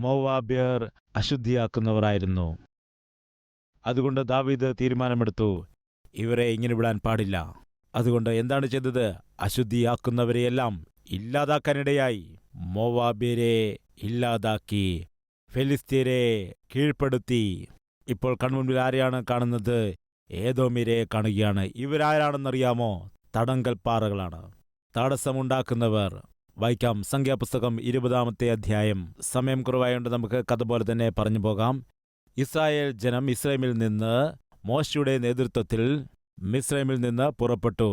മോവാബ്യർ അശുദ്ധിയാക്കുന്നവരായിരുന്നു. അതുകൊണ്ട് ദാവീദ് തീരുമാനമെടുത്തു, ഇവരെ ഇങ്ങനെ വിടാൻ പാടില്ല. അതുകൊണ്ട് എന്താണ് ചെയ്തത്? അശുദ്ധിയാക്കുന്നവരെയെല്ലാം ഇല്ലാതാക്കാനിടയായി. മോവാബ്യരെ ഇല്ലാതാക്കി, ഫെലിസ്ത്യരെ കീഴ്പ്പെടുത്തി. ഇപ്പോൾ കൺമുൻപിൽ ആരെയാണ് കാണുന്നത്? ഏദോമ്യരെ കാണുകയാണ്. ഇവരാരാണെന്നറിയാമോ? തടങ്കൽപ്പാറകളാണ്, തടസ്സമുണ്ടാക്കുന്നവർ. വായിക്കാം സംഖ്യാപുസ്തകം 20-ാമത്തെ അധ്യായം. സമയം കുറവായതുകൊണ്ട് നമുക്ക് കഥ പോലെ തന്നെ പറഞ്ഞു പോകാം. ഇസ്രായേൽ ജനം മിസ്രൈമിൽ നിന്ന് മോശയുടെ നേതൃത്വത്തിൽ മിസ്രൈമിൽ നിന്ന് പുറപ്പെട്ടു.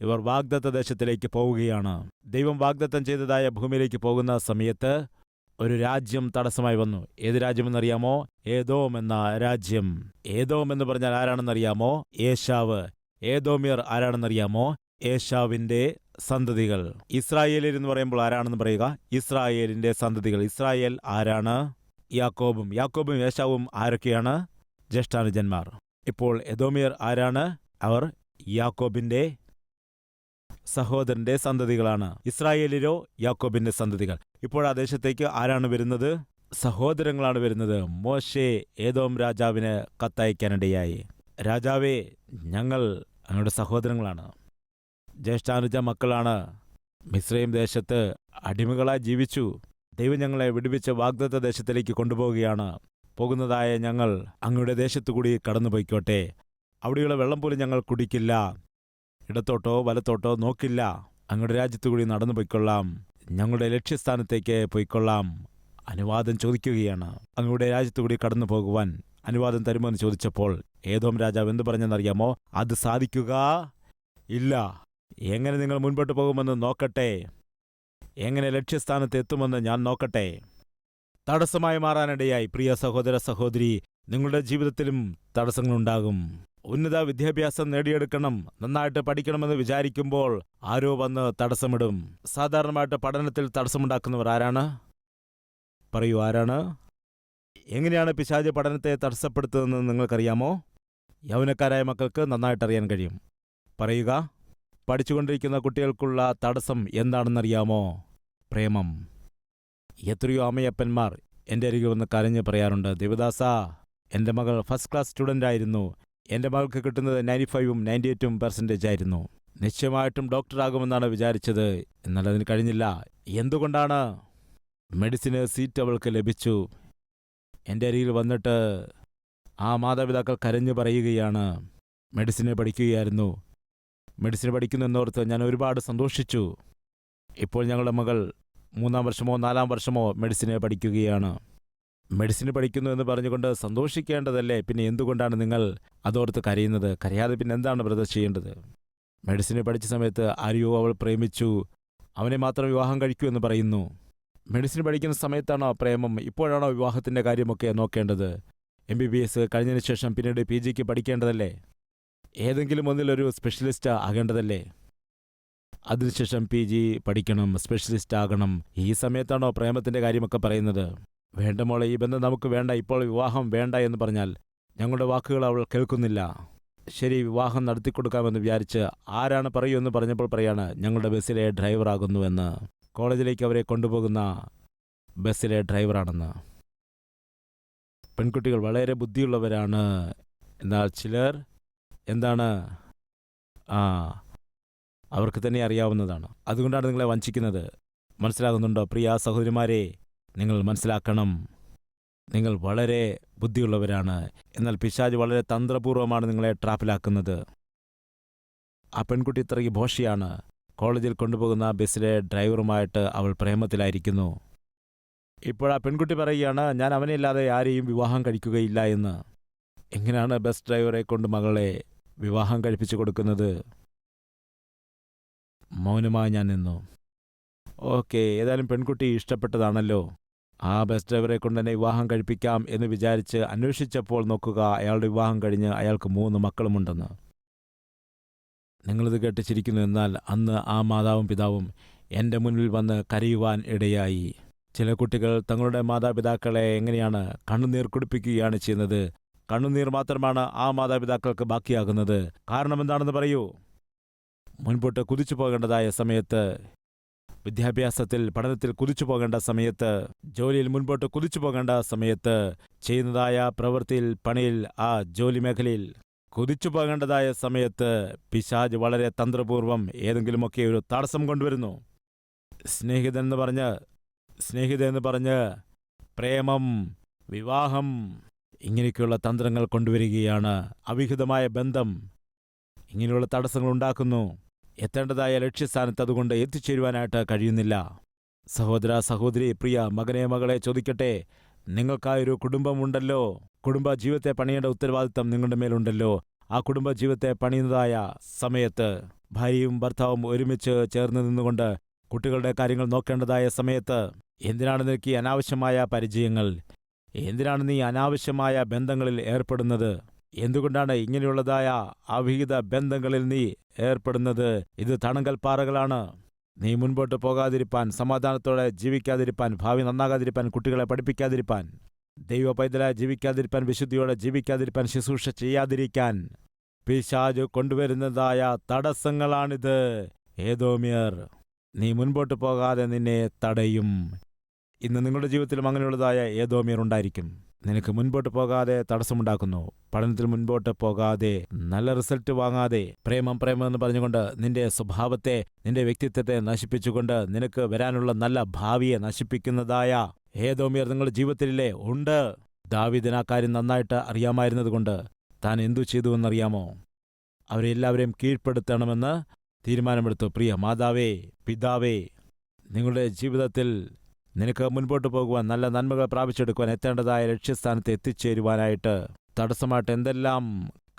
ഇവർ വാഗ്ദത്ത ദേശത്തിലേക്ക് പോവുകയാണ്. ദൈവം വാഗ്ദത്തം ചെയ്തതായ ഭൂമിയിലേക്ക് പോകുന്ന സമയത്ത് ഒരു രാജ്യം തടസ്സമായി വന്നു. ഏത് രാജ്യമെന്നറിയാമോ? ഏദോം എന്ന രാജ്യം. ഏദോം എന്ന് പറഞ്ഞാൽ ആരാണെന്നറിയാമോ? ഏശാവ്. ഏദോമ്യർ ആരാണെന്നറിയാമോ? ഏശാവിന്റെ സന്തതികൾ. ഇസ്രായേലിൽ എന്ന് പറയുമ്പോൾ ആരാണെന്ന് പറയുക? ഇസ്രായേലിന്റെ സന്തതികൾ. ഇസ്രായേൽ ആരാണ്? യാക്കോബും. യാക്കോബും ഏശാവും ആരൊക്കെയാണ്? ജ്യേഷ്ഠാനുജന്മാർ. ഇപ്പോൾ എദോമ്യർ ആരാണ്? അവർ യാക്കോബിന്റെ സഹോദരന്റെ സന്തതികളാണ്. ഇസ്രായേലിലോ യാക്കോബിന്റെ സന്തതികൾ. ഇപ്പോൾ ആ ദേശത്തേക്ക് ആരാണ് വരുന്നത്? സഹോദരങ്ങളാണ് വരുന്നത്. മോശെ ഏദോം രാജാവിന് കത്തയക്കാനിടയായി. രാജാവേ, ഞങ്ങൾ അങ്ങയുടെ സഹോദരങ്ങളാണ്, ജ്യേഷ്ഠാനുജ മക്കളാണ്. മിസ്രൈം ദേശത്ത് അടിമകളായി ജീവിച്ചു. ദൈവം ഞങ്ങളെ വിടുവിച്ച് വാഗ്ദത്ത ദേശത്തിലേക്ക് കൊണ്ടുപോവുകയാണ്. പോകുന്നതായ ഞങ്ങൾ അങ്ങയുടെ ദേശത്തുകൂടി കടന്നുപോയിക്കോട്ടെ. അവിടെയുള്ള വെള്ളം പോലും ഞങ്ങൾ കുടിക്കില്ല. ഇടത്തോട്ടോ വലത്തോട്ടോ നോക്കില്ല. അങ്ങയുടെ രാജ്യത്തുകൂടി നടന്നു പോയിക്കൊള്ളാം. ഞങ്ങളുടെ ലക്ഷ്യസ്ഥാനത്തേക്ക് പോയിക്കൊള്ളാം. അനുവാദം ചോദിക്കുകയാണ്. അങ്ങയുടെ രാജ്യത്തുകൂടി കടന്നു പോകുവാൻ അനുവാദം തരുമോ എന്ന് ചോദിച്ചപ്പോൾ ഏദോം രാജാവ് എന്തു പറഞ്ഞെന്നറിയാമോ? അത് സാധിക്കുക ഇല്ല. എങ്ങനെ നിങ്ങൾ മുൻപോട്ട് പോകുമെന്ന് നോക്കട്ടെ. എങ്ങനെ ലക്ഷ്യസ്ഥാനത്ത് എത്തുമെന്ന് ഞാൻ നോക്കട്ടെ. തടസ്സമായി മാറാനിടയായി. പ്രിയ സഹോദര സഹോദരി, നിങ്ങളുടെ ജീവിതത്തിലും തടസ്സങ്ങളുണ്ടാകും. ഉന്നത വിദ്യാഭ്യാസം നേടിയെടുക്കണം, നന്നായിട്ട് പഠിക്കണമെന്ന് വിചാരിക്കുമ്പോൾ ആരോ വന്ന് തടസ്സമിടും. സാധാരണമായിട്ട് പഠനത്തിൽ തടസ്സമുണ്ടാക്കുന്നവർ ആരാണ്? പറയൂ, ആരാണ്? എങ്ങനെയാണ് പിശാച് പഠനത്തെ തടസ്സപ്പെടുത്തുന്നതെന്ന് നിങ്ങൾക്കറിയാമോ? യൗവനക്കാരായ മക്കൾക്ക് നന്നായിട്ടറിയാൻ കഴിയും. പറയുക. പഠിച്ചുകൊണ്ടിരിക്കുന്ന കുട്ടികൾക്കുള്ള തടസ്സം എന്താണെന്നറിയാമോ? പ്രേമം. എത്രയോ അമ്മയപ്പന്മാർ എൻ്റെ അരികിൽ വന്ന് കരഞ്ഞ് പറയാറുണ്ട്, ദേവദാസ, എൻ്റെ മകൾ ഫസ്റ്റ് ക്ലാസ് സ്റ്റുഡൻ്റ് ആയിരുന്നു. എൻ്റെ മകൾക്ക് കിട്ടുന്നത് 95ഉം 98% ആയിരുന്നു. നിശ്ചയമായിട്ടും ഡോക്ടറാകുമെന്നാണ് വിചാരിച്ചത്. എന്നാൽ അതിന് കഴിഞ്ഞില്ല. എന്തുകൊണ്ടാണ്? മെഡിസിന് സീറ്റ് അവൾക്ക് ലഭിച്ചു. എൻ്റെ അരികിൽ വന്നിട്ട് ആ മാതാപിതാക്കൾ കരഞ്ഞു പറയുകയാണ്, മെഡിസിന് പഠിക്കുകയായിരുന്നു. മെഡിസിന് പഠിക്കുന്നെന്നോർത്ത് ഞാൻ ഒരുപാട് സന്തോഷിച്ചു. ഇപ്പോൾ ഞങ്ങളുടെ മകൾ 3-ാം വർഷമോ 4-ാം വർഷമോ മെഡിസിന് പഠിക്കുകയാണ്. മെഡിസിന് പഠിക്കുന്നു എന്ന് പറഞ്ഞുകൊണ്ട് സന്തോഷിക്കേണ്ടതല്ലേ? പിന്നെ എന്തുകൊണ്ടാണ് നിങ്ങൾ അതോർത്ത് കരയുന്നത്? കരയാതെ പിന്നെ എന്താണ് ബ്രദർ ചെയ്യേണ്ടത്? മെഡിസിന് പഠിച്ച സമയത്ത് ആരെയോ അവൾ പ്രേമിച്ചു, അവനെ മാത്രം വിവാഹം കഴിക്കൂ എന്ന് പറയുന്നു. മെഡിസിന് പഠിക്കുന്ന സമയത്താണോ പ്രേമം? ഇപ്പോഴാണോ വിവാഹത്തിൻ്റെ കാര്യമൊക്കെ നോക്കേണ്ടത്? MBBS കഴിഞ്ഞതിന് ശേഷം പിന്നീട് PGക്ക് പഠിക്കേണ്ടതല്ലേ? ഏതെങ്കിലും ഒന്നിലൊരു സ്പെഷ്യലിസ്റ്റ് ആകേണ്ടതല്ലേ? അതിനുശേഷം PG പഠിക്കണം, സ്പെഷ്യലിസ്റ്റ് ആകണം. ഈ സമയത്താണോ പ്രേമത്തിൻ്റെ കാര്യമൊക്കെ പറയുന്നത്? വേണ്ട മോളെ, ഈ ബന്ധം നമുക്ക് വേണ്ട, ഇപ്പോൾ വിവാഹം വേണ്ട എന്ന് പറഞ്ഞാൽ ഞങ്ങളുടെ വാക്കുകൾ അവൾ കേൾക്കുന്നില്ല. ശരി, വിവാഹം നടത്തിക്കൊടുക്കാമെന്ന് വിചാരിച്ച് ആരാണ് പറയൂ എന്ന് പറഞ്ഞപ്പോൾ പറയാണ്, ഞങ്ങളുടെ ബസ്സിലെ ഡ്രൈവറാകുന്നുവെന്ന്. കോളേജിലേക്ക് അവരെ കൊണ്ടുപോകുന്ന ബസ്സിലെ ഡ്രൈവറാണെന്ന്. പെൺകുട്ടികൾ വളരെ ബുദ്ധിയുള്ളവരാണ്. എന്നാൽ ചിലർ എന്താണ്, അവർക്ക് തന്നെ അറിയാവുന്നതാണ്. അതുകൊണ്ടാണ് നിങ്ങളെ വഞ്ചിക്കുന്നത്. മനസ്സിലാകുന്നുണ്ടോ? പ്രിയ സഹോദരിമാരെ, നിങ്ങൾ മനസ്സിലാക്കണം, നിങ്ങൾ വളരെ ബുദ്ധിയുള്ളവരാണ്. എന്നാൽ പിശാച് വളരെ തന്ത്രപൂർവ്വമാണ് നിങ്ങളെ ട്രാപ്പിലാക്കുന്നത്. ആ പെൺകുട്ടി ഇത്രയ്ക്ക് ഭോഷിയാണ്. കോളേജിൽ കൊണ്ടുപോകുന്ന ബസ്സിലെ ഡ്രൈവറുമായിട്ട് അവൾ പ്രേമത്തിലായിരിക്കുന്നു. ഇപ്പോൾ ആ പെൺകുട്ടി പറയുകയാണ്, ഞാൻ അവനെയില്ലാതെ ആരെയും വിവാഹം കഴിക്കുകയില്ല എന്ന്. എങ്ങനെയാണ് ബസ് ഡ്രൈവറെ കൊണ്ട് മകളെ വിവാഹം കഴിപ്പിച്ചു കൊടുക്കുന്നത്? മൗനമായി ഞാൻ നിന്നു. ഓക്കെ, ഏതായാലും പെൺകുട്ടി ഇഷ്ടപ്പെട്ടതാണല്ലോ. ആ ബസ് ഡ്രൈവറെ കൊണ്ട് തന്നെ വിവാഹം കഴിപ്പിക്കാം എന്ന് വിചാരിച്ച് അന്വേഷിച്ചപ്പോൾ നോക്കുക, അയാളുടെ വിവാഹം കഴിഞ്ഞ് അയാൾക്ക് 3 മക്കളുമുണ്ടെന്ന്. നിങ്ങളിത് കേട്ട് ചിരിക്കുന്നു. എന്നാൽ അന്ന് ആ മാതാവും പിതാവും എൻ്റെ മുന്നിൽ വന്ന് കരയുവാൻ ഇടയായി. ചില കുട്ടികൾ തങ്ങളുടെ മാതാപിതാക്കളെ എങ്ങനെയാണ് കണ്ണുനീർ കുടിപ്പിക്കുകയാണ് ചെയ്യുന്നത്. കണ്ണുനീർ മാത്രമാണ് ആ മാതാപിതാക്കൾക്ക് ബാക്കിയാകുന്നത്. കാരണം എന്താണെന്ന് പറയൂ. മുൻപോട്ട് കുതിച്ചു പോകേണ്ടതായ സമയത്ത് വിദ്യാഭ്യാസത്തിൽ പഠനത്തിൽ കുതിച്ചു പോകേണ്ട സമയത്ത്, ജോലിയിൽ മുൻപോട്ട് കുതിച്ചു പോകേണ്ട സമയത്ത്, ചെയ്യുന്നതായ പ്രവൃത്തിയിൽ പണിയിൽ ആ ജോലി മേഖലയിൽ കുതിച്ചു പോകേണ്ടതായ സമയത്ത് പിശാച് വളരെ തന്ത്രപൂർവം ഏതെങ്കിലുമൊക്കെ ഒരു തടസ്സം കൊണ്ടുവരുന്നു. സ്നേഹിതൻ എന്ന് പറഞ്ഞ് പ്രേമം, വിവാഹം, ഇങ്ങനെയൊക്കെയുള്ള തന്ത്രങ്ങൾ കൊണ്ടുവരികയാണ്. അവിഹിതമായ ബന്ധം ഇങ്ങനെയുള്ള തടസ്സങ്ങൾ ഉണ്ടാക്കുന്നു. എത്തേണ്ടതായ ലക്ഷ്യസ്ഥാനത്ത് അതുകൊണ്ട് എത്തിച്ചേരുവാനായിട്ട് കഴിയുന്നില്ല. സഹോദര, സഹോദരി, പ്രിയ മകനെ, മകളെ ചോദിക്കട്ടെ, നിങ്ങൾക്കായൊരു കുടുംബമുണ്ടല്ലോ. കുടുംബ ജീവിതത്തെ പണിയേണ്ട ഉത്തരവാദിത്തം നിങ്ങളുടെ മേലുണ്ടല്ലോ. ആ കുടുംബ ജീവിതത്തെ പണിയുന്നതായ സമയത്ത് ഭാര്യയും ഭർത്താവും ഒരുമിച്ച് ചേർന്ന് നിന്നുകൊണ്ട് കുട്ടികളുടെ കാര്യങ്ങൾ നോക്കേണ്ടതായ സമയത്ത് എന്തിനാണ് നിനക്ക് ഈ അനാവശ്യമായ പരിചയങ്ങൾ? എന്തിനാണ് നീ അനാവശ്യമായ ബന്ധങ്ങളിൽ ഏർപ്പെടുന്നത്? എന്തുകൊണ്ടാണ് ഇങ്ങനെയുള്ളതായ അവിഹിത ബന്ധങ്ങളിൽ നീ ഏർപ്പെടുന്നത്? ഇത് തണങ്കൽ പാറകളാണ്. നീ മുൻപോട്ട് പോകാതിരിപ്പാൻ, സമാധാനത്തോടെ ജീവിക്കാതിരിപ്പാൻ, ഭാവി നന്നാകാതിരിപ്പാൻ, കുട്ടികളെ പഠിപ്പിക്കാതിരിപ്പാൻ, ദൈവ പൈതലായി ജീവിക്കാതിരിപ്പാൻ, വിശുദ്ധിയോടെ ജീവിക്കാതിരിപ്പാൻ, ശുശ്രൂഷ ചെയ്യാതിരിക്കാൻ പിശാച് കൊണ്ടുവരുന്നതായ തടസ്സങ്ങളാണിത്. ഏദോമ്യർ നീ മുൻപോട്ട് പോകാതെ നിന്നെ തടയും. ഇന്ന് നിങ്ങളുടെ ജീവിതത്തിലും അങ്ങനെയുള്ളതായ ഏദോമ്യർ ഉണ്ടായിരിക്കും. നിനക്ക് മുൻപോട്ട് പോകാതെ തടസ്സമുണ്ടാക്കുന്നു. പഠനത്തിൽ മുൻപോട്ട് പോകാതെ, നല്ല റിസൾട്ട് വാങ്ങാതെ, പ്രേമം എന്ന് പറഞ്ഞുകൊണ്ട് നിന്റെ സ്വഭാവത്തെ, നിന്റെ വ്യക്തിത്വത്തെ നശിപ്പിച്ചുകൊണ്ട് നിനക്ക് വരാനുള്ള നല്ല ഭാവിയെ നശിപ്പിക്കുന്നതായ ഏദോമ്യർ നിങ്ങളുടെ ജീവിതത്തിലേ ഉണ്ട്. ദാവീദിന് ആ കാര്യം നന്നായിട്ട് അറിയാമായിരുന്നതുകൊണ്ട് താൻ എന്തു ചെയ്തുവെന്നറിയാമോ? അവരെല്ലാവരെയും കീഴ്പ്പെടുത്തണമെന്ന് തീരുമാനമെടുത്തു. പ്രിയ മാതാവേ, പിതാവേ, നിങ്ങളുടെ ജീവിതത്തിൽ നിനക്ക് മുൻപോട്ട് പോകുവാൻ, നല്ല നന്മകൾ പ്രാപിച്ചെടുക്കുവാൻ, എത്തേണ്ടതായ ലക്ഷ്യസ്ഥാനത്ത് എത്തിച്ചേരുവാനായിട്ട് തടസ്സമായിട്ട് എന്തെല്ലാം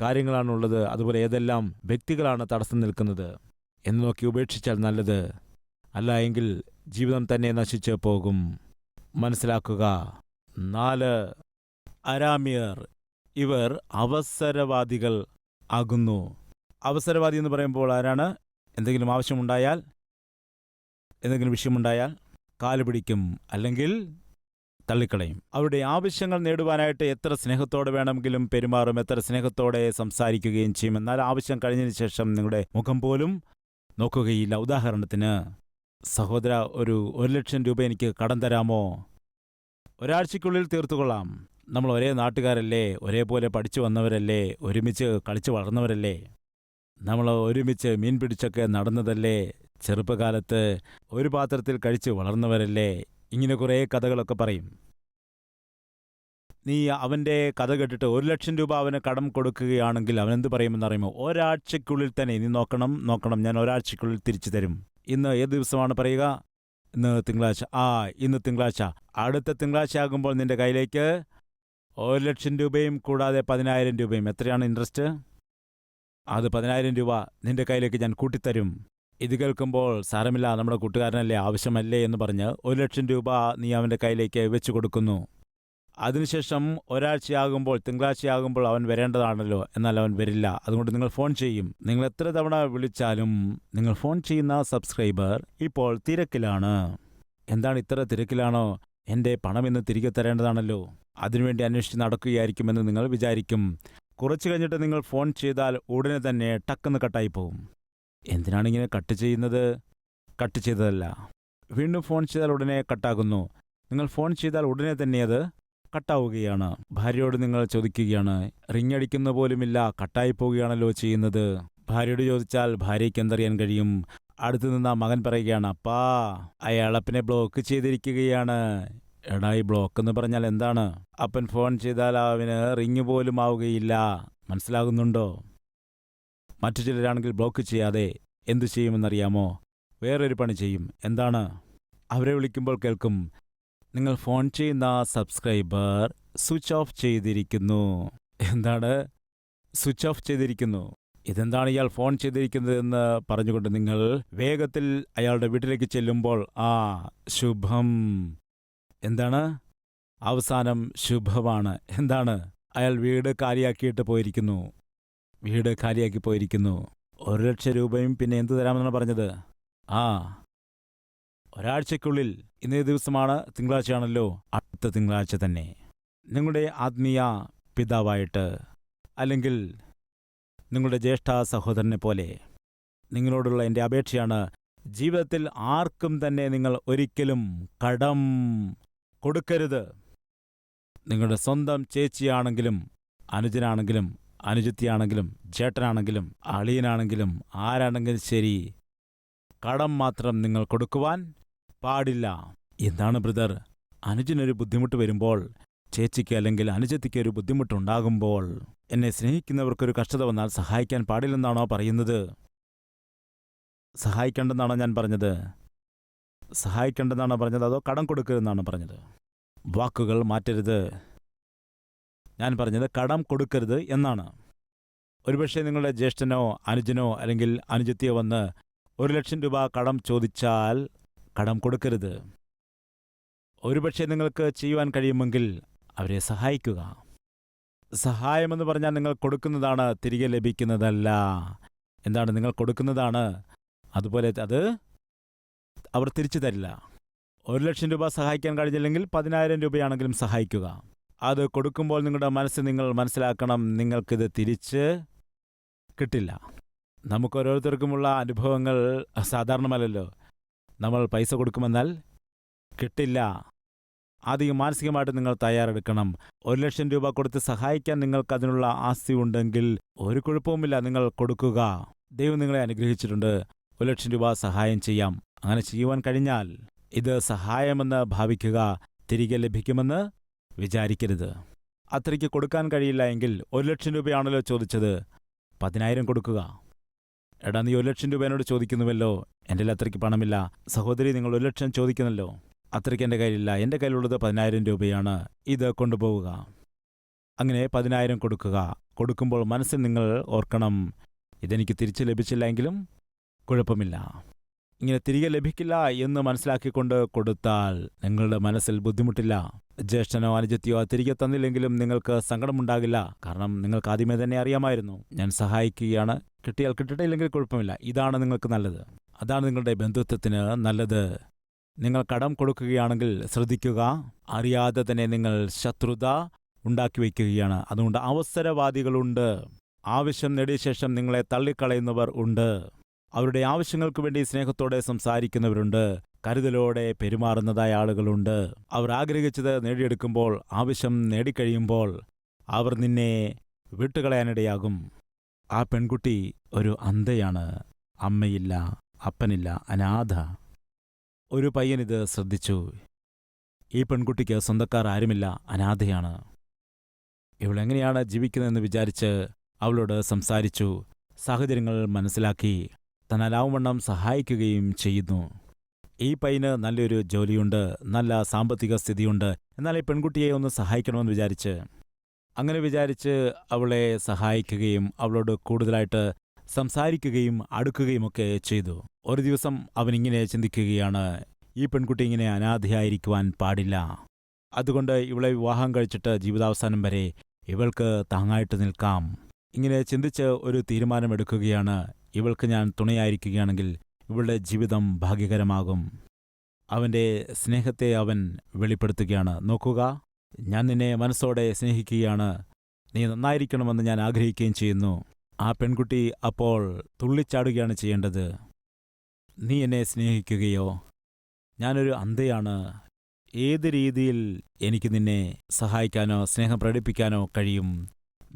കാര്യങ്ങളാണുള്ളത്, അതുപോലെ ഏതെല്ലാം വ്യക്തികളാണ് തടസ്സം നിൽക്കുന്നത് എന്ന് നോക്കി ഉപേക്ഷിച്ചാൽ നല്ലത്. അല്ല എങ്കിൽ ജീവിതം തന്നെ നശിച്ചു പോകും. മനസ്സിലാക്കുക. 4 അരാമ്യർ, ഇവർ അവസരവാദികൾ ആകുന്നു. അവസരവാദി എന്ന് പറയുമ്പോൾ ആരാണ്? എന്തെങ്കിലും ആവശ്യമുണ്ടായാൽ, എന്തെങ്കിലും വിഷയമുണ്ടായാൽ കാലുപിടിക്കും, അല്ലെങ്കിൽ തള്ളിക്കളയും. അവരുടെ ആവശ്യങ്ങൾ നേടുവാനായിട്ട് എത്ര സ്നേഹത്തോടെ വേണമെങ്കിലും പെരുമാറും, എത്ര സ്നേഹത്തോടെ സംസാരിക്കുകയും ചെയ്യും. എന്നാൽ ആവശ്യം കഴിഞ്ഞതിന് ശേഷം നിങ്ങളുടെ മുഖം പോലും നോക്കുകയില്ല. ഉദാഹരണത്തിന്, സഹോദര, ഒരു 1,00,000 രൂപ എനിക്ക് കടം തരാമോ? ഒരാഴ്ചയ്ക്കുള്ളിൽ തീർത്തുകൊള്ളാം. നമ്മൾ ഒരേ നാട്ടുകാരല്ലേ, ഒരേപോലെ പഠിച്ചു വന്നവരല്ലേ, ഒരുമിച്ച് കളിച്ചു വളർന്നവരല്ലേ, നമ്മൾ ഒരുമിച്ച് മീൻ പിടിച്ചൊക്കെ നടന്നതല്ലേ, ചെറുപ്പകാലത്ത് ഒരു പാത്രത്തിൽ കഴിച്ച് വളർന്നവരല്ലേ. ഇങ്ങനെ കുറേ കഥകളൊക്കെ പറയും. നീ അവൻ്റെ കഥ കേട്ടിട്ട് 1,00,000 രൂപ അവന് കടം കൊടുക്കുകയാണെങ്കിൽ അവൻ എന്ത് പറയുമെന്നറിയുമോ? ഒരാഴ്ചയ്ക്കുള്ളിൽ തന്നെ. നീ നോക്കണം, ഞാൻ ഒരാഴ്ചയ്ക്കുള്ളിൽ തിരിച്ചു തരും. ഇന്ന് ഏത് ദിവസമാണ് പറയുക? ഇന്ന് തിങ്കളാഴ്ച. ഇന്ന് തിങ്കളാഴ്ച. അടുത്ത തിങ്കളാഴ്ച ആകുമ്പോൾ നിന്റെ കയ്യിലേക്ക് 1,00,000 രൂപയും കൂടാതെ 10,000 രൂപയും. എത്രയാണ് ഇൻട്രസ്റ്റ്? അത് 10,000 രൂപ നിന്റെ കയ്യിലേക്ക് ഞാൻ കൂട്ടിത്തരും. ഇത് കേൾക്കുമ്പോൾ സാരമില്ല, നമ്മുടെ കൂട്ടുകാരനല്ലേ, ആവശ്യമല്ലേ എന്ന് പറഞ്ഞ് 1,00,000 രൂപ നീ അവൻ്റെ കയ്യിലേക്ക് വെച്ചു കൊടുക്കുന്നു. അതിനുശേഷം ഒരാഴ്ചയാകുമ്പോൾ, തിങ്കളാഴ്ചയാകുമ്പോൾ അവൻ വരേണ്ടതാണല്ലോ. എന്നാൽ അവൻ വരില്ല. അതുകൊണ്ട് നിങ്ങൾ ഫോൺ ചെയ്യും. നിങ്ങൾ എത്ര തവണ വിളിച്ചാലും നിങ്ങൾ ഫോൺ ചെയ്യുന്ന സബ്സ്ക്രൈബർ ഇപ്പോൾ തിരക്കിലാണ്. എന്താണ് ഇത്ര തിരക്കിലാണോ? എൻ്റെ പണം ഇന്ന് തിരികെ തരേണ്ടതാണല്ലോ, അതിനുവേണ്ടി അന്വേഷിച്ച് നടക്കുകയായിരിക്കുമെന്ന് നിങ്ങൾ വിചാരിക്കും. കുറച്ചു കഴിഞ്ഞിട്ട് നിങ്ങൾ ഫോൺ ചെയ്താൽ ഉടനെ തന്നെ ടക്കെന്ന് കട്ടായി പോവും. എന്തിനാണിങ്ങനെ കട്ട് ചെയ്യുന്നത്? കട്ട് ചെയ്തതല്ല, വീണ്ടും ഫോൺ ചെയ്താൽ ഉടനെ കട്ടാകുന്നു. നിങ്ങൾ ഫോൺ ചെയ്താൽ ഉടനെ തന്നെ അത് കട്ടാവുകയാണ്. ഭാര്യയോട് നിങ്ങൾ ചോദിക്കുകയാണ്, റിങ് അടിക്കുന്ന പോലുമില്ല, കട്ടായി പോവുകയാണല്ലോ ചെയ്യുന്നത്. ഭാര്യയോട് ചോദിച്ചാൽ ഭാര്യയ്ക്ക് എന്തറിയാൻ കഴിയും? അടുത്തു നിന്ന് ആ മകൻ പറയുകയാണ്, അപ്പാ, അയാൾ അപ്പനെ ബ്ലോക്ക് ചെയ്തിരിക്കുകയാണ്. എടാ, ഈ ബ്ലോക്ക് എന്ന് പറഞ്ഞാൽ എന്താണ്? അപ്പൻ ഫോൺ ചെയ്താൽ അവന് റിങ് പോലും ആവുകയില്ല. മനസ്സിലാകുന്നുണ്ടോ? മറ്റു ചിലരാണെങ്കിൽ ബ്ലോക്ക് ചെയ്യാതെ എന്തു ചെയ്യുമെന്നറിയാമോ? വേറൊരു പണി ചെയ്യും. എന്താണ്? അവരെ വിളിക്കുമ്പോൾ കേൾക്കും, നിങ്ങൾ ഫോൺ ചെയ്യുന്ന സബ്സ്ക്രൈബർ സ്വിച്ച് ഓഫ് ചെയ്തിരിക്കുന്നു. എന്താണ്? സ്വിച്ച് ഓഫ് ചെയ്തിരിക്കുന്നു. ഇതെന്താണ് ഇയാൾ ഫോൺ ചെയ്തിരിക്കുന്നതെന്ന് പറഞ്ഞുകൊണ്ട് നിങ്ങൾ വേഗത്തിൽ അയാളുടെ വീട്ടിലേക്ക് ചെല്ലുമ്പോൾ, ശുഭം. എന്താണ്? അവസാനം ശുഭമാണ്. എന്താണ്? അയാൾ വീട് കാലിയാക്കിയിട്ട് പോയിരിക്കുന്നു. വീട് കാലിയാക്കി പോയിരിക്കുന്നു. 1,00,000 രൂപയും പിന്നെ എന്തു തരാമെന്നാണ് പറഞ്ഞത്? ഒരാഴ്ചയ്ക്കുള്ളിൽ. ഇന്നേ ദിവസമാണ്? തിങ്കളാഴ്ചയാണല്ലോ. അടുത്ത തിങ്കളാഴ്ച തന്നെ നിങ്ങളുടെ ആത്മീയ പിതാവായിട്ട്, അല്ലെങ്കിൽ നിങ്ങളുടെ ജ്യേഷ്ഠ സഹോദരനെ പോലെ നിങ്ങളോടുള്ള എൻ്റെ അപേക്ഷയാണ്, ജീവിതത്തിൽ ആർക്കും തന്നെ നിങ്ങൾ ഒരിക്കലും കടം കൊടുക്കരുത്. നിങ്ങളുടെ സ്വന്തം ചേച്ചിയാണെങ്കിലും അനുജനാണെങ്കിലും അനുജത്തിയാണെങ്കിലും ചേട്ടനാണെങ്കിലും അളിയനാണെങ്കിലും ആരാണെങ്കിലും ശരി, കടം മാത്രം നിങ്ങൾ കൊടുക്കുവാൻ പാടില്ല. എന്താണ് ബ്രദർ, അനുജനൊരു ബുദ്ധിമുട്ട് വരുമ്പോൾ, ചേച്ചിക്ക് അല്ലെങ്കിൽ അനുജത്തിക്ക് ഒരു ബുദ്ധിമുട്ടുണ്ടാകുമ്പോൾ, എന്നെ സ്നേഹിക്കുന്നവർക്കൊരു കഷ്ടത വന്നാൽ സഹായിക്കാൻ പാടില്ലെന്നാണോ പറയുന്നത്? സഹായിക്കേണ്ടെന്നാണോ ഞാൻ പറഞ്ഞത്? സഹായിക്കേണ്ടെന്നാണോ പറഞ്ഞത്, അതോ കടം കൊടുക്കരുതെന്നാണോ പറഞ്ഞത്? വാക്കുകൾ മാറ്റരുത്. ഞാൻ പറഞ്ഞത് കടം കൊടുക്കരുത് എന്നാണ്. ഒരുപക്ഷെ നിങ്ങളുടെ ജ്യേഷ്ഠനോ അനുജനോ അല്ലെങ്കിൽ അനുജത്തിയോ വന്ന് 1,00,000 രൂപ കടം ചോദിച്ചാൽ കടം കൊടുക്കരുത്. ഒരുപക്ഷെ നിങ്ങൾക്ക് ചെയ്യുവാൻ കഴിയുമെങ്കിൽ അവരെ സഹായിക്കുക. സഹായമെന്ന് പറഞ്ഞാൽ നിങ്ങൾ കൊടുക്കുന്നതാണ്, തിരികെ ലഭിക്കുന്നതല്ല. എന്താണ് നിങ്ങൾ കൊടുക്കുന്നതാണ്, അതുപോലെ അത് അവർ തിരിച്ചു തരില്ല. 1,00,000 രൂപ സഹായിക്കാൻ കഴിഞ്ഞില്ലെങ്കിൽ 10,000 രൂപയാണെങ്കിലും സഹായിക്കുക. അത് കൊടുക്കുമ്പോൾ നിങ്ങളുടെ നിങ്ങൾ മനസ്സിലാക്കണം, നിങ്ങൾക്കിത് തിരിച്ച് കിട്ടില്ല. നമുക്ക് ഓരോരുത്തർക്കുമുള്ള അനുഭവങ്ങൾ സാധാരണമല്ലല്ലോ. നമ്മൾ പൈസ കൊടുക്കുമെന്നാൽ കിട്ടില്ല. ആദ്യം മാനസികമായിട്ട് നിങ്ങൾ തയ്യാറെടുക്കണം. 1,00,000 രൂപ കൊടുത്ത് സഹായിക്കാൻ നിങ്ങൾക്ക് അതിനുള്ള ആസ്തി ഉണ്ടെങ്കിൽ ഒരു കുഴപ്പവുമില്ല, നിങ്ങൾ കൊടുക്കുക. ദൈവം നിങ്ങളെ അനുഗ്രഹിച്ചിട്ടുണ്ട്. 1,00,000 രൂപ സഹായം ചെയ്യാം. അങ്ങനെ ചെയ്യുവാൻ കഴിഞ്ഞാൽ ഇത് സഹായമെന്ന് ഭാവിക്കുക, തിരികെ ലഭിക്കുമെന്ന് വിചാരിക്കരുത്. അത്രയ്ക്ക് കൊടുക്കാൻ കഴിയില്ല എങ്കിൽ 1,00,000 രൂപയാണല്ലോ ചോദിച്ചത്, 10,000 കൊടുക്കുക. എടാ, നീ 1,00,000 രൂപ എന്നോട് ചോദിക്കുന്നുവല്ലോ, എൻ്റെ അത്രയ്ക്ക് പണമില്ല. സഹോദരി, നിങ്ങൾ 1,00,000 ചോദിക്കുന്നല്ലോ, അത്രയ്ക്ക് എൻ്റെ കയ്യിലില്ല. എൻ്റെ കയ്യിലുള്ളത് 10,000 രൂപയാണ്, ഇത് കൊണ്ടുപോവുക. അങ്ങനെ 10,000 കൊടുക്കുക. കൊടുക്കുമ്പോൾ മനസ്സിൽ നിങ്ങൾ ഓർക്കണം, ഇതെനിക്ക് തിരിച്ച് ലഭിച്ചില്ല എങ്കിലും കുഴപ്പമില്ല. ഇങ്ങനെ തിരികെ ലഭിക്കില്ല എന്ന് മനസ്സിലാക്കിക്കൊണ്ട് കൊടുത്താൽ നിങ്ങളുടെ മനസ്സിൽ ബുദ്ധിമുട്ടില്ല. ജ്യേഷ്ഠനോ അനുജത്തിയോ തിരികെ തന്നില്ലെങ്കിലും നിങ്ങൾക്ക് സങ്കടമുണ്ടാകില്ല. കാരണം നിങ്ങൾക്ക് ആദ്യമേ തന്നെ അറിയാമായിരുന്നു, ഞാൻ സഹായിക്കുകയാണ്, കിട്ടിയാൽ കിട്ടട്ടെ, ഇല്ലെങ്കിൽ കുഴപ്പമില്ല. ഇതാണ് നിങ്ങൾക്ക് നല്ലത്. അതാണ് നിങ്ങളുടെ ബന്ധുത്വത്തിന് നല്ലത്. നിങ്ങൾ കടം കൊടുക്കുകയാണെങ്കിൽ ശ്രദ്ധിക്കുക, അറിയാതെ തന്നെ നിങ്ങൾ ശത്രുത ഉണ്ടാക്കി വയ്ക്കുകയാണ്. അതുകൊണ്ട് അവസരവാദികളുണ്ട്. ആവശ്യം നേടിയ ശേഷം നിങ്ങളെ തള്ളിക്കളയുന്നവർ ഉണ്ട്. അവരുടെ ആവശ്യങ്ങൾക്ക് വേണ്ടി സ്നേഹത്തോടെ സംസാരിക്കുന്നവരുണ്ട്. കരുതലോടെ പെരുമാറുന്നതായ ആളുകളുണ്ട്. അവർ ആഗ്രഹിച്ചത് നേടിയെടുക്കുമ്പോൾ, ആവശ്യം നേടിക്കഴിയുമ്പോൾ അവർ നിന്നെ വിട്ടുകളയാനിടയാകും. ആ പെൺകുട്ടി ഒരു അന്ധയാണ്, അമ്മയില്ല, അപ്പനില്ല, അനാഥ. ഒരു പയ്യനിത് ശ്രദ്ധിച്ചു. ഈ പെൺകുട്ടിക്ക് സ്വന്തക്കാർ ആരുമില്ല, അനാഥയാണ്. ഇവളെങ്ങനെയാണ് ജീവിക്കുന്നതെന്ന് വിചാരിച്ച് അവളോട് സംസാരിച്ചു. സാഹചര്യങ്ങൾ മനസ്സിലാക്കി തന്നാലാവുവണ്ണം സഹായിക്കുകയും ചെയ്യുന്നു. ഈ പയ്യന് നല്ലൊരു ജോലിയുണ്ട്, നല്ല സാമ്പത്തിക സ്ഥിതിയുണ്ട്. എന്നാൽ ഈ പെൺകുട്ടിയെ ഒന്ന് സഹായിക്കണമെന്ന് അങ്ങനെ വിചാരിച്ച് അവളെ സഹായിക്കുകയും അവളോട് കൂടുതലായിട്ട് സംസാരിക്കുകയും അടുക്കുകയുമൊക്കെ ചെയ്തു. ഒരു ദിവസം അവനിങ്ങനെ ചിന്തിക്കുകയാണ്, ഈ പെൺകുട്ടി ഇങ്ങനെ അനാഥയായിരിക്കുവാൻ പാടില്ല. അതുകൊണ്ട് ഇവളെ വിവാഹം കഴിച്ചിട്ട് ജീവിതാവസാനം വരെ ഇവൾക്ക് താങ്ങായിട്ട് നിൽക്കാം. ഇങ്ങനെ ചിന്തിച്ച് ഒരു തീരുമാനമെടുക്കുകയാണ്. ഇവൾക്ക് ഞാൻ തുണയായിരിക്കുകയാണെങ്കിൽ ഇവളുടെ ജീവിതം ഭാഗ്യകരമാകും. അവൻ്റെ സ്നേഹത്തെ അവൻ വെളിപ്പെടുത്തുകയാണ്. നോക്കുക, ഞാൻ നിന്നെ മനസ്സോടെ സ്നേഹിക്കുകയാണ്, നീ നന്നായിരിക്കണമെന്ന് ഞാൻ ആഗ്രഹിക്കുകയും ചെയ്യുന്നു. ആ പെൺകുട്ടി അപ്പോൾ തുള്ളിച്ചാടുകയാണ് ചെയ്യേണ്ടത്. നീ എന്നെ സ്നേഹിക്കുകയോ? ഞാനൊരു അന്ധയാണ്. ഏത് രീതിയിൽ എനിക്ക് നിന്നെ സഹായിക്കാനോ സ്നേഹം പ്രകടിപ്പിക്കാനോ കഴിയും?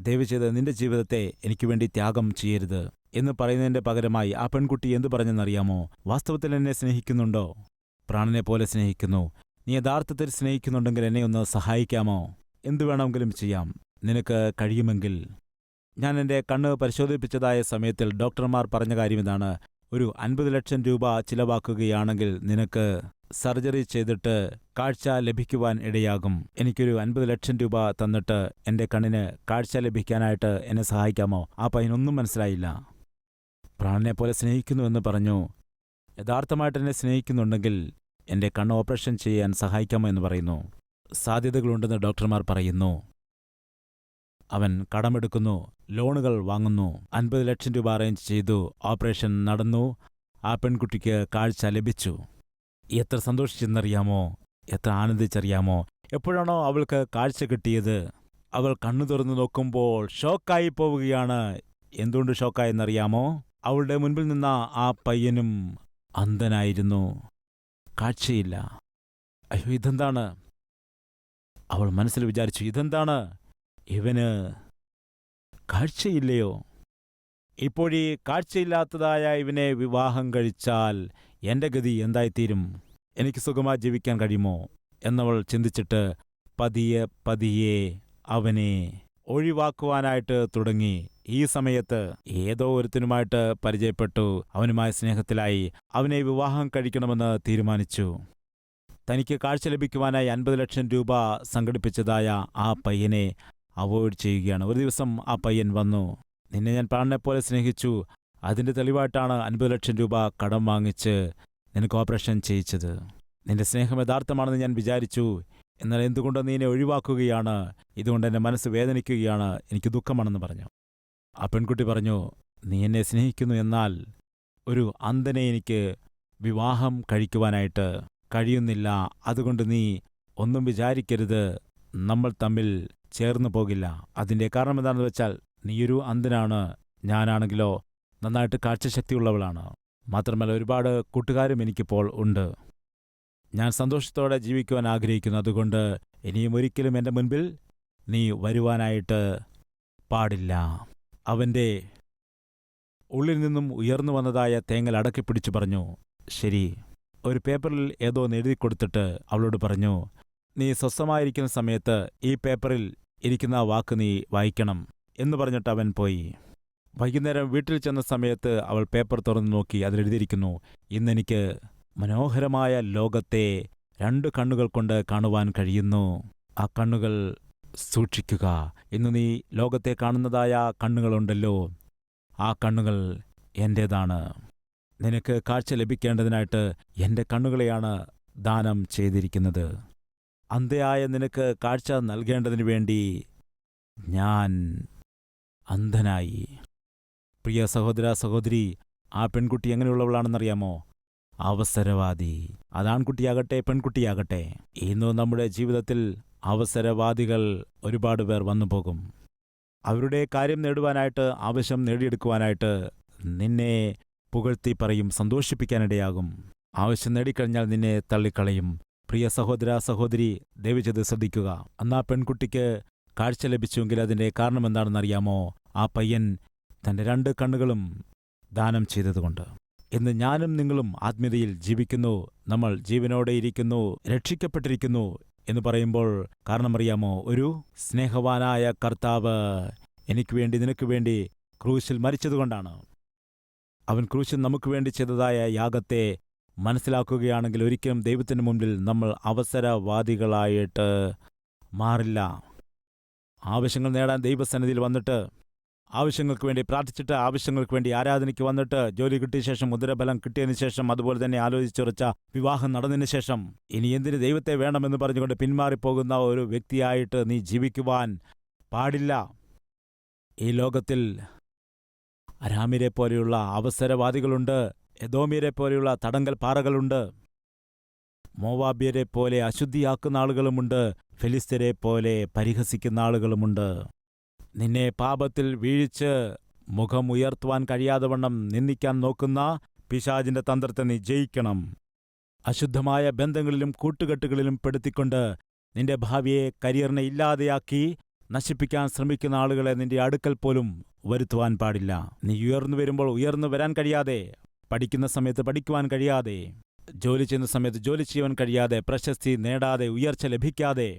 ദയവ് ചെയ്ത് നിന്റെ ജീവിതത്തെ എനിക്ക് വേണ്ടി ത്യാഗം ചെയ്യരുത് എന്ന് പറയുന്നതിൻ്റെ പകരമായി ആ പെൺകുട്ടി എന്തു പറഞ്ഞെന്നറിയാമോ? വാസ്തവത്തിൽ എന്നെ സ്നേഹിക്കുന്നുണ്ടോ? പ്രാണനെ പോലെ സ്നേഹിക്കുന്നു. നീ യഥാർത്ഥത്തിൽ സ്നേഹിക്കുന്നുണ്ടെങ്കിൽ എന്നെ ഒന്ന് സഹായിക്കാമോ? എന്തു വേണമെങ്കിലും ചെയ്യാം, നിനക്ക് കഴിയുമെങ്കിൽ. ഞാൻ എൻ്റെ കണ്ണ് പരിശോധിപ്പിച്ചതായ സമയത്തിൽ ഡോക്ടർമാർ പറഞ്ഞ കാര്യം ഇതാണ്: ഒരു 50 ലക്ഷം രൂപ ചിലവാക്കുകയാണെങ്കിൽ നിനക്ക് സർജറി ചെയ്തിട്ട് കാഴ്ച ലഭിക്കുവാൻ ഇടയാകും. എനിക്കൊരു 50 ലക്ഷം രൂപ തന്നിട്ട് എൻ്റെ കണ്ണിന് കാഴ്ച ലഭിക്കാനായിട്ട് എന്നെ സഹായിക്കാമോ? ആ പയ്യനൊന്നും മനസ്സിലായില്ല. പ്രാണനെ പോലെ സ്നേഹിക്കുന്നുവെന്ന് പറഞ്ഞു. യഥാർത്ഥമായിട്ട് എന്നെ സ്നേഹിക്കുന്നുണ്ടെങ്കിൽ എൻ്റെ കണ്ണ് ഓപ്പറേഷൻ ചെയ്യാൻ സഹായിക്കാമോ എന്ന് പറയുന്നു. സാധ്യതകളുണ്ടെന്ന് ഡോക്ടർമാർ പറയുന്നു. അവൻ കടമെടുക്കുന്നു, ലോണുകൾ വാങ്ങുന്നു, 50 ലക്ഷം രൂപ അറേഞ്ച് ചെയ്തു. ഓപ്പറേഷൻ നടന്നു. ആ പെൺകുട്ടിക്ക് കാഴ്ച ലഭിച്ചു. എത്ര സന്തോഷിച്ചെന്നറിയാമോ? എത്ര ആനന്ദിച്ചറിയാമോ? എപ്പോഴാണോ അവൾക്ക് കാഴ്ച കിട്ടിയത്, അവൾ കണ്ണു തുറന്നു നോക്കുമ്പോൾ ഷോക്കായി പോവുകയാണ്. എന്തുകൊണ്ട് ഷോക്കായെന്നറിയാമോ? അവളുടെ മുൻപിൽ നിന്ന ആ പയ്യനും അന്ധനായിരുന്നു, കാഴ്ചയില്ല. അയ്യോ, ഇതെന്താണ്? അവൾ മനസ്സിൽ വിചാരിച്ചു, ഇതെന്താണ്, ഇവന് കാഴ്ചയില്ലയോ? ഇപ്പോഴീ കാഴ്ചയില്ലാത്തതായ ഇവനെ വിവാഹം കഴിച്ചാൽ എൻ്റെ ഗതി എന്തായിത്തീരും? എനിക്ക് സുഖമായി ജീവിക്കാൻ കഴിയുമോ എന്നവൾ ചിന്തിച്ചിട്ട് പതിയെ പതിയെ അവനെ ഒഴിവാക്കുവാനായിട്ട് തുടങ്ങി. ഈ സമയത്ത് ഏതോ ഒരുത്തനുമായിട്ട് പരിചയപ്പെട്ടു, അവനുമായി സ്നേഹത്തിലായി, അവനെ വിവാഹം കഴിക്കണമെന്ന് തീരുമാനിച്ചു. തനിക്ക് കാഴ്ച ലഭിക്കുവാനായി 50 ലക്ഷം രൂപ സംഘടിപ്പിച്ചതായ ആ പയ്യനെ അവോയ്ഡ് ചെയ്യുകയാണ്. ഒരു ദിവസം ആ പയ്യൻ വന്നു, നിന്നെ ഞാൻ പ്രാണനെപ്പോലെ സ്നേഹിച്ചു, അതിൻ്റെ തെളിവായിട്ടാണ് 50 ലക്ഷം രൂപ കടം വാങ്ങിച്ച് നിനക്ക് ഓപ്പറേഷൻ ചെയ്യിച്ചത്. നിന്റെ സ്നേഹം യഥാർത്ഥമാണെന്ന് ഞാൻ വിചാരിച്ചു, എന്നാൽ എന്തുകൊണ്ട് നീ എന്നെ ഒഴിവാക്കുകയാണ്? ഇതുകൊണ്ട് എൻ്റെ മനസ്സ് വേദനിക്കുകയാണ്, എനിക്ക് ദുഃഖമാണെന്ന് പറഞ്ഞു. ആ പെൺകുട്ടി പറഞ്ഞു, നീ എന്നെ സ്നേഹിക്കുന്നു, എന്നാൽ ഒരു അന്ധനെ എനിക്ക് വിവാഹം കഴിക്കുവാനായിട്ട് കഴിയുന്നില്ല. അതുകൊണ്ട് നീ ഒന്നും വിചാരിക്കരുത്, നമ്മൾ തമ്മിൽ ചേർന്നു പോകില്ല. അതിൻ്റെ കാരണം എന്താണെന്ന് വെച്ചാൽ, നീയൊരു അന്ധനാണ്, ഞാനാണെങ്കിലോ നന്നായിട്ട് കാഴ്ചശക്തിയുള്ളവളാണ്. മാത്രമല്ല ഒരുപാട് കൂട്ടുകാരും എനിക്കിപ്പോൾ ഉണ്ട്. ഞാൻ സന്തോഷത്തോടെ ജീവിക്കുവാൻ ആഗ്രഹിക്കുന്നു. അതുകൊണ്ട് ഇനിയും ഒരിക്കലും എൻ്റെ മുൻപിൽ നീ വരുവാനായിട്ട് പാടില്ല. അവൻ്റെ ഉള്ളിൽ നിന്നും ഉയർന്നു വന്നതായ തേങ്ങൽ അടക്കിപ്പിടിച്ചു പറഞ്ഞു, ശരി. ഒരു പേപ്പറിൽ ഏതോ എഴുതി കൊടുത്തിട്ട് അവളോട് പറഞ്ഞു, നീ സ്വസ്ഥമായിരിക്കുന്ന സമയത്ത് ഈ പേപ്പറിൽ ഇരിക്കുന്ന വാക്ക് നീ വായിക്കണം എന്ന് പറഞ്ഞിട്ട് അവൻ പോയി. വൈകുന്നേരം വീട്ടിൽ ചെന്ന സമയത്ത് അവൾ പേപ്പർ തുറന്നു നോക്കി. അതിലെഴുതിയിരിക്കുന്നു, ഇന്നെനിക്ക് മനോഹരമായ ലോകത്തെ 2 കണ്ണുകൾ കൊണ്ട് കാണുവാൻ കഴിയുന്നു. ആ കണ്ണുകൾ സൂക്ഷിക്കുക. ഇന്ന് നീ ലോകത്തെ കാണുന്നതായ കണ്ണുകളുണ്ടല്ലോ, ആ കണ്ണുകൾ എൻ്റേതാണ്. നിനക്ക് കാഴ്ച ലഭിക്കേണ്ടതിനായിട്ട് എൻ്റെ കണ്ണുകളെയാണ് ദാനം ചെയ്തിരിക്കുന്നത്. അന്ധയായ നിനക്ക് കാഴ്ച നൽകേണ്ടതിനു വേണ്ടി ഞാൻ അന്ധനായി. പ്രിയ സഹോദര സഹോദരി, ആ പെൺകുട്ടി എങ്ങനെയുള്ളവളാണെന്നറിയാമോ? അവസരവാദി. അതാൺകുട്ടിയാകട്ടെ പെൺകുട്ടിയാകട്ടെ. ഇന്ന് നമ്മുടെ ജീവിതത്തിൽ അവസരവാദികൾ ഒരുപാട് പേർ വന്നുപോകും. അവരുടെ കാര്യം നേടുവാനായിട്ട്, ആവശ്യം നേടിയെടുക്കുവാനായിട്ട് നിന്നെ പുകഴ്ത്തി പറയും, സന്തോഷിപ്പിക്കാനിടയാകും. ആവശ്യം നേടിക്കഴിഞ്ഞാൽ നിന്നെ തള്ളിക്കളയും. പ്രിയ സഹോദര സഹോദരി, ദയവുചെയ്ത് ശ്രദ്ധിക്കുക. അന്നാ പെൺകുട്ടിക്ക് കാഴ്ച ലഭിച്ചുവെങ്കിൽ അതിൻ്റെ കാരണം എന്താണെന്നറിയാമോ? ആ പയ്യൻ തൻ്റെ 2 കണ്ണുകളും ദാനം ചെയ്തതുകൊണ്ട്. ഇന്ന് ഞാനും നിങ്ങളും ആത്മീയതയിൽ ജീവിക്കുന്നു, നമ്മൾ ജീവനോടെ ഇരിക്കുന്നു, രക്ഷിക്കപ്പെട്ടിരിക്കുന്നു എന്ന് പറയുമ്പോൾ കാരണമറിയാമോ? ഒരു സ്നേഹവാനായ കർത്താവ് എനിക്ക് വേണ്ടി, നിനക്ക് വേണ്ടി ക്രൂശിൽ മരിച്ചതുകൊണ്ടാണ്. അവൻ ക്രൂശിൽ നമുക്ക് വേണ്ടി ചെയ്തതായ യാഗത്തെ മനസ്സിലാക്കുകയാണെങ്കിൽ ഒരിക്കലും ദൈവത്തിന് മുമ്പിൽ നമ്മൾ അവസരവാദികളായിട്ട് മാറില്ല. ആവശ്യങ്ങൾ നേടാൻ ദൈവസന്നിധിയിൽ വന്നിട്ട്, ആവശ്യങ്ങൾക്ക് വേണ്ടി പ്രാർത്ഥിച്ചിട്ട്, ആവശ്യങ്ങൾക്ക് വേണ്ടി ആരാധനയ്ക്ക് വന്നിട്ട്, ജോലി കിട്ടിയ ശേഷം, മുദ്രബലം കിട്ടിയതിനു ശേഷം, അതുപോലെ തന്നെ ആലോചിച്ചുറച്ച വിവാഹം നടന്നതിന് ശേഷം ഇനി എന്തിന് ദൈവത്തെ വേണമെന്ന് പറഞ്ഞുകൊണ്ട് പിന്മാറിപ്പോകുന്ന ഒരു വ്യക്തിയായിട്ട് നീ ജീവിക്കുവാൻ പാടില്ല. ഈ ലോകത്തിൽ അരാമ്യരെ പോലെയുള്ള അവസരവാദികളുണ്ട്, എദോമ്യരെ പോലെയുള്ള തടങ്കൽ പാറകളുണ്ട്, മോവാബ്യരെ പോലെ അശുദ്ധിയാക്കുന്ന ആളുകളുമുണ്ട്, ഫെലിസ്ത്യരെ പോലെ പരിഹസിക്കുന്ന ആളുകളുമുണ്ട്. നിന്നെ പാപത്തിൽ വീഴിച്ച് മുഖം ഉയർത്തുവാൻ കഴിയാതെ നിന്ദിക്കാൻ നോക്കുന്ന പിശാചിന്റെ തന്ത്രത്തെ നീ ജയിക്കണം. അശുദ്ധമായ ബന്ധങ്ങളിലും കൂട്ടുകെട്ടുകളിലും പെടുത്തിക്കൊണ്ട് നിന്റെ ഭാവിയെ, കരിയറിനെ ഇല്ലാതെയാക്കി നശിപ്പിക്കാൻ ശ്രമിക്കുന്ന ആളുകളെ നിന്റെ അടുക്കൽ പോലും വരുത്തുവാൻ പാടില്ല. നീ ഉയർന്നു വരുമ്പോൾ ഉയർന്നു വരാൻ കഴിയാതെ, പഠിക്കുന്ന സമയത്ത് പഠിക്കുവാൻ കഴിയാതെ, ജോലി ചെയ്യുന്ന സമയത്ത് ജോലി ചെയ്യുവാൻ കഴിയാതെ, പ്രശസ്തി നേടാതെ, ഉയർച്ച ലഭിക്കാതെ,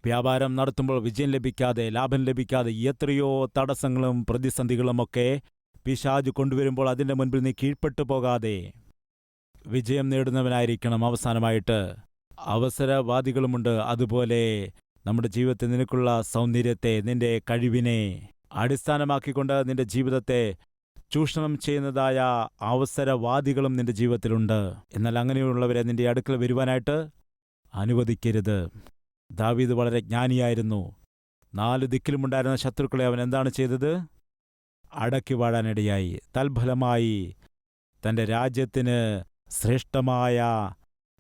വ്യാപാരം നടത്തുമ്പോൾ വിജയം ലഭിക്കാതെ, ലാഭം ലഭിക്കാതെ, എത്രയോ തടസ്സങ്ങളും പ്രതിസന്ധികളുമൊക്കെ പിശാച് കൊണ്ടുവരുമ്പോൾ അതിൻ്റെ മുൻപിൽ നീ കീഴ്പ്പെട്ടു പോകാതെ വിജയം നേടുന്നവനായിരിക്കണം. അവസാനമായിട്ട് അവസരവാദികളുമുണ്ട്. അതുപോലെ നമ്മുടെ ജീവിതത്തിൽ നിനക്കുള്ള സൗന്ദര്യത്തെ, നിന്റെ കഴിവിനെ അടിസ്ഥാനമാക്കിക്കൊണ്ട് നിന്റെ ജീവിതത്തെ ചൂഷണം ചെയ്യുന്നതായ അവസരവാദികളും നിന്റെ ജീവിതത്തിലുണ്ട്. എന്നാൽ അങ്ങനെയുള്ളവരെ നിന്റെ അടുക്കൽ വരുവാനായിട്ട് അനുവദിക്കരുത്. ദാവീദ് വളരെ ജ്ഞാനിയായിരുന്നു. 4 ദിക്കിലുമുണ്ടായിരുന്ന ശത്രുക്കളെ അവൻ എന്താണ് ചെയ്തത്? അടക്കി വാഴാനിടയായി. തൽഫലമായി തൻ്റെ രാജ്യത്തിന് ശ്രേഷ്ഠമായ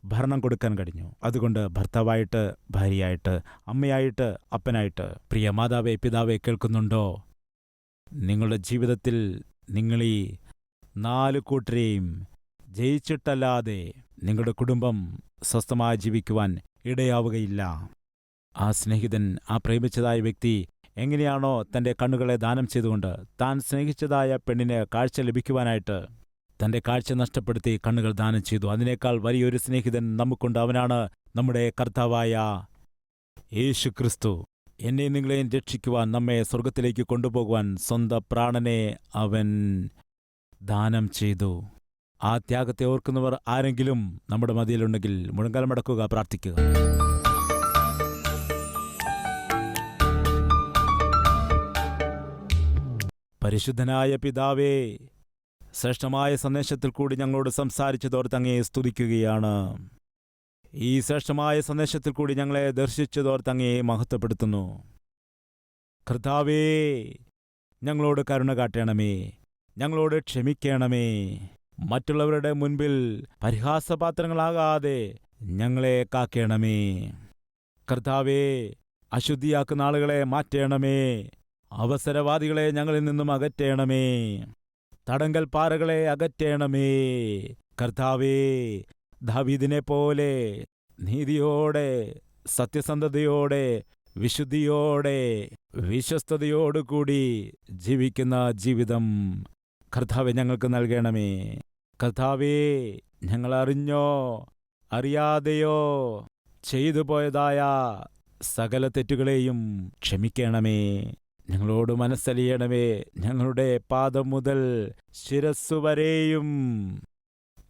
ഭരണം കൊടുക്കാൻ കഴിഞ്ഞു. അതുകൊണ്ട് ഭർത്താവായിട്ട്, ഭാര്യയായിട്ട്, അമ്മയായിട്ട്, അപ്പനായിട്ട്, പ്രിയ മാതാവേ, പിതാവേ, കേൾക്കുന്നുണ്ടോ? നിങ്ങളുടെ ജീവിതത്തിൽ നിങ്ങളീ 4 കൂട്ടരെയും ജയിച്ചിട്ടല്ലാതെ നിങ്ങളുടെ കുടുംബം സ്വസ്ഥമായി ജീവിക്കുവാൻ ഇടയാവുകയില്ല. ആ സ്നേഹിതൻ, ആ പ്രേമിച്ചതായ വ്യക്തി എങ്ങനെയാണോ തൻ്റെ കണ്ണുകളെ ദാനം ചെയ്തുകൊണ്ട് താൻ സ്നേഹിച്ചതായ പെണ്ണിന് കാഴ്ച ലഭിക്കുവാനായിട്ട് തൻ്റെ കാഴ്ച നഷ്ടപ്പെടുത്തി കണ്ണുകൾ ദാനം ചെയ്തു, അതിനേക്കാൾ വലിയൊരു സ്നേഹിതൻ നമുക്കുണ്ട്. അവനാണ് നമ്മുടെ കർത്താവായ യേശു ക്രിസ്തു. എന്നെ നിങ്ങളെയും രക്ഷിക്കുവാൻ, നമ്മെ സ്വർഗത്തിലേക്ക് കൊണ്ടുപോകുവാൻ സ്വന്തം പ്രാണനെ അവൻ ദാനം ചെയ്തു. ആ ത്യാഗത്തെ ഓർക്കുന്നവർ ആരെങ്കിലും നമ്മുടെ മധ്യയിലുണ്ടെങ്കിൽ മുഴങ്കാൽ മടക്കുക, പ്രാർത്ഥിക്കുക. പരിശുദ്ധനായ പിതാവേ, ശ്രേഷ്ഠമായ സന്ദേശത്തിൽ കൂടി ഞങ്ങളോട് സംസാരിച്ചതോർത്ത് അങ്ങയെ സ്തുതിക്കുകയാണ്. ഈ ശ്രേഷ്ഠമായ സന്ദേശത്തിൽ കൂടി ഞങ്ങളെ ദർശിച്ചതോർത്ത് അങ്ങയെ മഹത്വപ്പെടുത്തുന്നു. കർത്താവേ, ഞങ്ങളോട് കരുണ കാട്ടണമേ, ഞങ്ങളോട് ക്ഷമിക്കണമേ. മറ്റുള്ളവരുടെ മുൻപിൽ പരിഹാസപാത്രങ്ങളാകാതെ ഞങ്ങളെ കാക്കണമേ. കർത്താവേ, അശുദ്ധിയാക്കുന്ന ആളുകളെ മാറ്റണമേ. അവസരവാദികളെ ഞങ്ങളിൽ നിന്നും അകറ്റണമേ. തടങ്കൽ പാറകളെ അകറ്റണമേ. കർത്താവേ, ദാവീദിനെ പോലെ നീതിയോടെ, സത്യസന്ധതയോടെ, വിശുദ്ധിയോടെ, വിശ്വസ്തയോടുകൂടി ജീവിക്കുന്ന ജീവിതം കർത്താവെ ഞങ്ങൾക്ക് നൽകണമേ. കർത്താവേ, ഞങ്ങൾ അറിഞ്ഞോ അറിയാതെയോ ചെയ്തു പോയതായ സകല തെറ്റുകളെയും ക്ഷമിക്കണമേ. ഞങ്ങളോട് മനസ്സലിയണമേ. ഞങ്ങളുടെ പാദം മുതൽ ശിരസ്സുവരെയും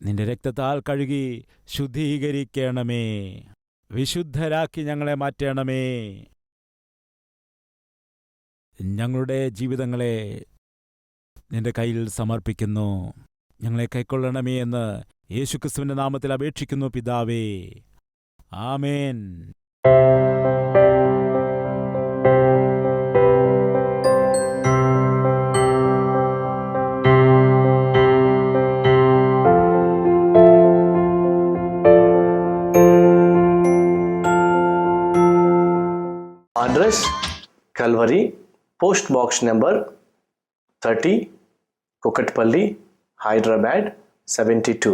നിന്റെ രക്തത്താൽ കഴുകി ശുദ്ധീകരിക്കണമേ. വിശുദ്ധരാക്കി ഞങ്ങളെ മാറ്റണമേ. ഞങ്ങളുടെ ജീവിതങ്ങളെ നിന്റെ കയ്യിൽ സമർപ്പിക്കുന്നു. ഞങ്ങളെ കൈക്കൊള്ളണമേ എന്ന് യേശുക്രിസ്തുവിന്റെ നാമത്തിൽ അപേക്ഷിക്കുന്നു പിതാവേ. ആമേൻ. Address: Calvary, Post Box number 30, Kukatpalli, Hyderabad 72.